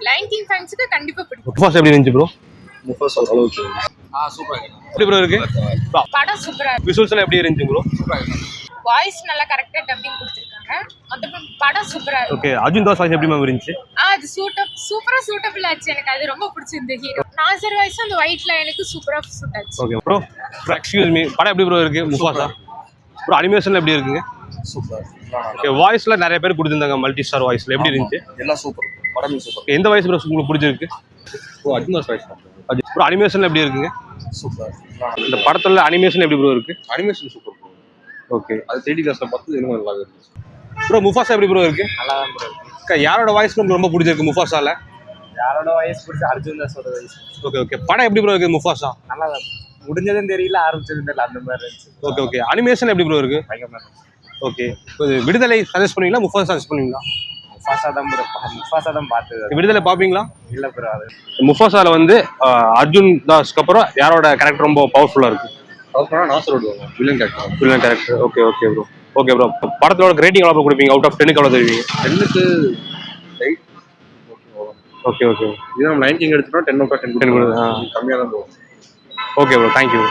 Line king ஃபேன்ஸ்க்கு கண்டிப்பா பிடிக்கும். Mufasa எப்படி இருந்துச்சு ப்ரோ? முஃபாசா அளவுக்கு சூப்பரா இருக்கு. எப்படி ப்ரோ இருக்கு? படம் சூப்பரா இருக்கு. விசுவல்ஸ் எல்லாம் எப்படி இருந்துச்சு ப்ரோ? சூப்பரா இருக்கு. வாய்ஸ் நல்லா கரெக்ட்டா டப்பிங் கொடுத்திருக்காங்க. மத்தபடி படம் சூப்பரா இருக்கு. ஓகே, அர்ஜுன் தாஸ் வாய்ஸ் எப்படி மேம் இருந்துச்சு? அது சூப்பரா சூட்டபிள் ஆச்சு. எனக்கு அது ரொம்ப பிடிச்சிருந்த ஹீரோ. நாசர் வாய்ஸ் அந்த ஒயிட் லைனுக்கு சூப்பரா சூட் ஆச்சு. ஓகே ப்ரோ, எக்ஸ்கியூஸ் மீ, படம் எப்படி ப்ரோ இருக்கு? முஃபாசா ப்ரோ அனிமேஷன்ல எப்படி இருக்குங்க? சூப்பர். ஓகே, வாய்ஸ்ல நிறைய பேர் கொடுத்திருந்தாங்க, மல்டி ஸ்டார் வாய்ஸ்ல எப்படி இருந்துச்சு? எல்லாம் சூப்பர். படமே சூப்பர். எந்த வாய்ஸ் ப்ரோ உங்களுக்கு பிடிச்சிருக்கு? ஓ அர்ஜுன் தாஸ் வாய்ஸ் ப்ரோ அனிமேஷன்ல எப்படி இருக்குங்க? சூப்பர். இந்த படத்துல அனிமேஷன் எப்படி ப்ரோ இருக்கு? Animation super. ஓகே, அது 3D கிளாஸ்ல பார்த்து இன்னும் நல்லா இருக்கு. ப்ரோ முஃபாசா எப்படி ப்ரோ இருக்கு? நல்லா தான் ப்ரோ இருக்கு. யாரோட வாய்ஸ் உங்களுக்கு ரொம்ப பிடிச்சிருக்கு முஃபாசால? யாரோட வாய்ஸ் பிடிச்ச அர்ஜுன் தாஸோட வாய்ஸ். ஓகே ஓகே, படம் எப்படி ப்ரோ இருக்கு முஃபாசா? நல்லா தான் முடிஞ்சதும் தெரியல, ஆரம்பிச்சதும் தெரியல, அந்த மாதிரி இருந்துச்சு. ஓகே ஓகே, அனிமேஷன் எப்படி ப்ரோ இருக்கு? பயங்கரமா இருந்துச்சு. ஓகே, விடுதலை சஜஸ்ட் பண்ணுவீங்களா முஃபாசா சஜஸ்ட் பண்ணுவீங்களா? முஃபாசா தான் ப்ரோ, முஃபாசா தான் பார்த்தது. விடுதலை பார்ப்பீங்களா? இல்ல ப்ரோ, அது முஃபாசால வந்து அர்ஜுன் தாஸ்க்கு அப்புறம் யாரோட கேரக்டர் ரொம்ப பவர்ஃபுல்லா இருக்கு? அப்புறம் நாசர் வருவாங்க villain character. Villain character. Okay okay bro. Okay bro, படத்தோட ரேட்டிங் எவ்வளோ கொடுப்பீங்க? அவுட் ஆஃப் 10க்கு எவ்வளோ தருவீங்க? 10க்கு 8. ஓகே ஓகே, இது நம்ம 9 எடுத்துட்டோம் 10 10 கம்மியாக தான் போகும். Okay bro, thank you.